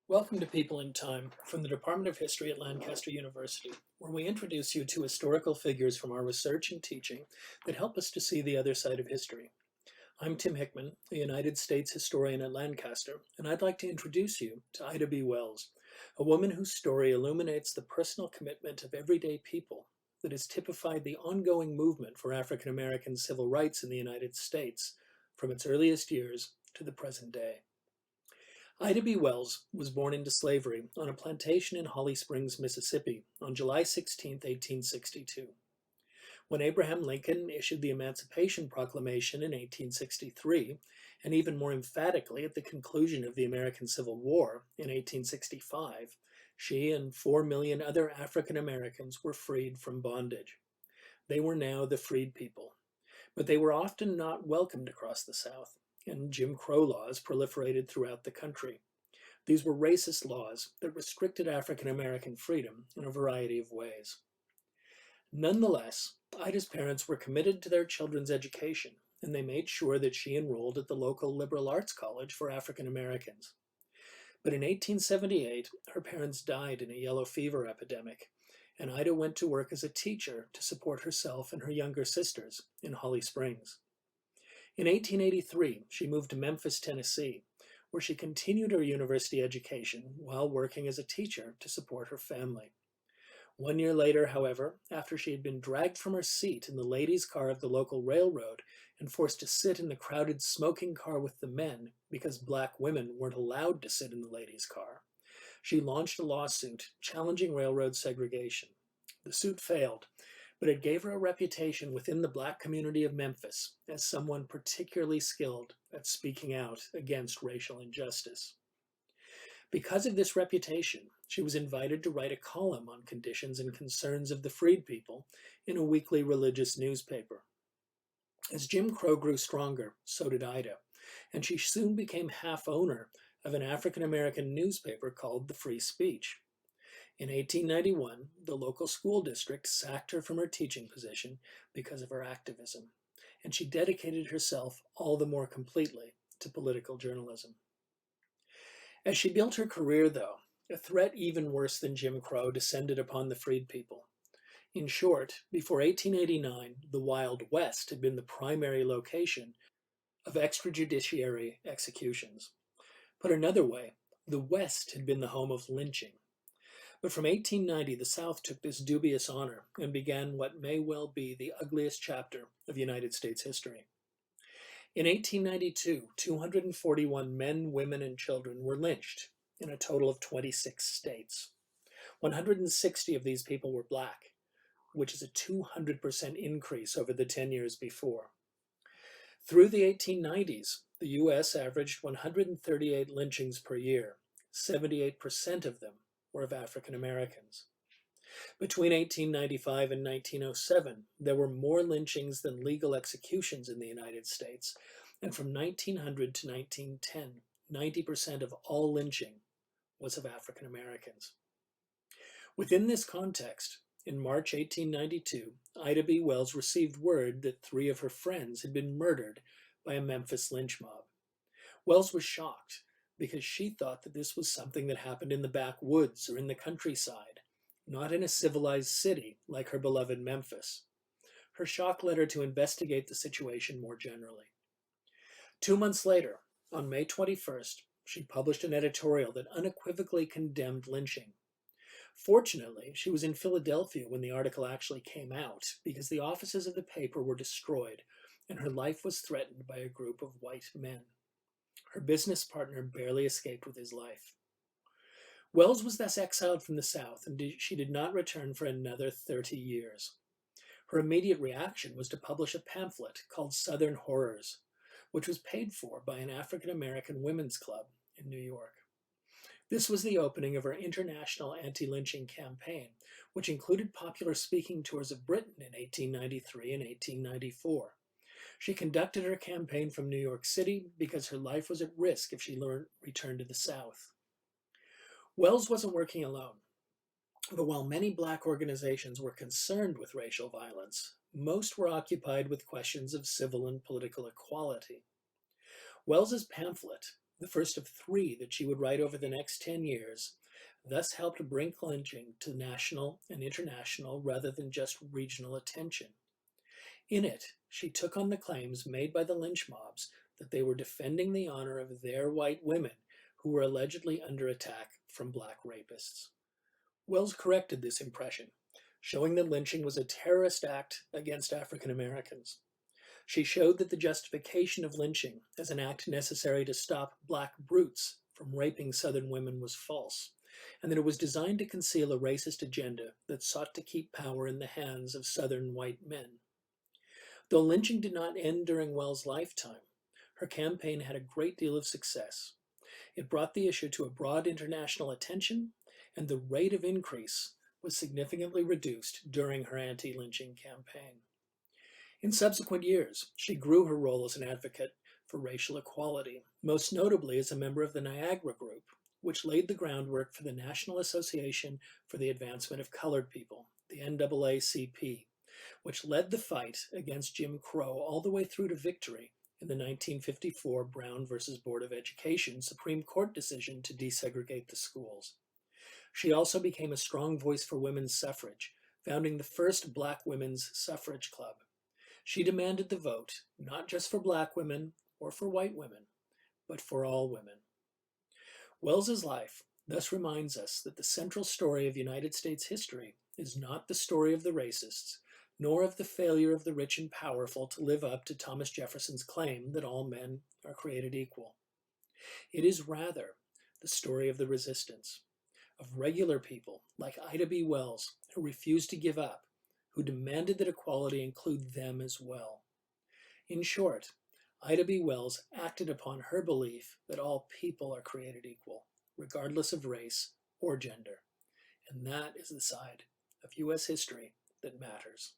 Welcome to People in Time from the Department of History at Lancaster University, where we introduce you to historical figures from our research and teaching that help us to see the other side of history. I'm Tim Hickman, a United States historian at Lancaster, and I'd like to introduce you to Ida B. Wells, a woman whose story illuminates the personal commitment of everyday people that has typified the ongoing movement for African American civil rights in the United States from its earliest years to the present day. Ida B. Wells was born into slavery on a plantation in Holly Springs, Mississippi on July 16, 1862. When Abraham Lincoln issued the Emancipation Proclamation in 1863, and even more emphatically at the conclusion of the American Civil War in 1865, she and 4 million other African Americans were freed from bondage. They were now the freed people, but they were often not welcomed across the South, and Jim Crow laws proliferated throughout the country. These were racist laws that restricted African American freedom in a variety of ways. Nonetheless, Ida's parents were committed to their children's education, and they made sure that she enrolled at the local liberal arts college for African Americans. But in 1878, her parents died in a yellow fever epidemic, and Ida went to work as a teacher to support herself and her younger sisters in Holly Springs. In 1883, she moved to Memphis, Tennessee, where she continued her university education while working as a teacher to support her family. 1 year later, however, after she had been dragged from her seat in the ladies' car of the local railroad and forced to sit in the crowded smoking car with the men because black women weren't allowed to sit in the ladies' car, she launched a lawsuit challenging railroad segregation. The suit failed, but it gave her a reputation within the black community of Memphis as someone particularly skilled at speaking out against racial injustice. Because of this reputation, she was invited to write a column on conditions and concerns of the freed people in a weekly religious newspaper. As Jim Crow grew stronger, so did Ida, and she soon became half owner of an African American newspaper called The Free Speech. In 1891, the local school district sacked her from her teaching position because of her activism, and she dedicated herself all the more completely to political journalism. As she built her career, though, a threat even worse than Jim Crow descended upon the freed people. In short, before 1889, the Wild West had been the primary location of extrajudiciary executions. Put another way, the West had been the home of lynching. But from 1890, the South took this dubious honor and began what may well be the ugliest chapter of United States history. In 1892, 241 men, women, and children were lynched in a total of 26 states. 160 of these people were black, which is a 200% increase over the 10 years before. Through the 1890s, the U.S. averaged 138 lynchings per year. 78% of them were of African Americans. Between 1895 and 1907, there were more lynchings than legal executions in the United States, and from 1900 to 1910, 90% of all lynching was of African Americans. Within this context, in March 1892, Ida B. Wells received word that 3 of her friends had been murdered by a Memphis lynch mob. Wells was shocked because she thought that this was something that happened in the backwoods or in the countryside, not in a civilized city like her beloved Memphis. Her shock led her to investigate the situation more generally. 2 months later, on May 21st, she published an editorial that unequivocally condemned lynching. Fortunately, she was in Philadelphia when the article actually came out because the offices of the paper were destroyed and her life was threatened by a group of white men. Her business partner barely escaped with his life. Wells was thus exiled from the South, and she did not return for another 30 years. Her immediate reaction was to publish a pamphlet called Southern Horrors, which was paid for by an African American women's club in New York. This was the opening of her international anti-lynching campaign, which included popular speaking tours of Britain in 1893 and 1894. She conducted her campaign from New York City because her life was at risk if she returned to the South. Wells wasn't working alone, but while many black organizations were concerned with racial violence, most were occupied with questions of civil and political equality. Wells's pamphlet, the first of three that she would write over the next 10 years, thus helped bring lynching to national and international rather than just regional attention. In it, she took on the claims made by the lynch mobs that they were defending the honor of their white women who were allegedly under attack from black rapists. Wells corrected this impression, showing that lynching was a terrorist act against African Americans. She showed that the justification of lynching as an act necessary to stop black brutes from raping Southern women was false, and that it was designed to conceal a racist agenda that sought to keep power in the hands of Southern white men. Though lynching did not end during Wells' lifetime, her campaign had a great deal of success. It brought the issue to a broad international attention, and the rate of increase was significantly reduced during her anti-lynching campaign. In subsequent years, she grew her role as an advocate for racial equality, most notably as a member of the Niagara Group, which laid the groundwork for the National Association for the Advancement of Colored People, the NAACP, which led the fight against Jim Crow all the way through to victory in the 1954 Brown versus Board of Education Supreme Court decision to desegregate the schools. She also became a strong voice for women's suffrage, founding the first Black Women's Suffrage Club. She demanded the vote, not just for black women or for white women, but for all women. Wells's life thus reminds us that the central story of United States history is not the story of the racists, nor of the failure of the rich and powerful to live up to Thomas Jefferson's claim that all men are created equal. It is rather the story of the resistance, of regular people like Ida B. Wells who refused to give up, who demanded that equality include them as well. In short, Ida B. Wells acted upon her belief that all people are created equal, regardless of race or gender. And that is the side of U.S. history that matters.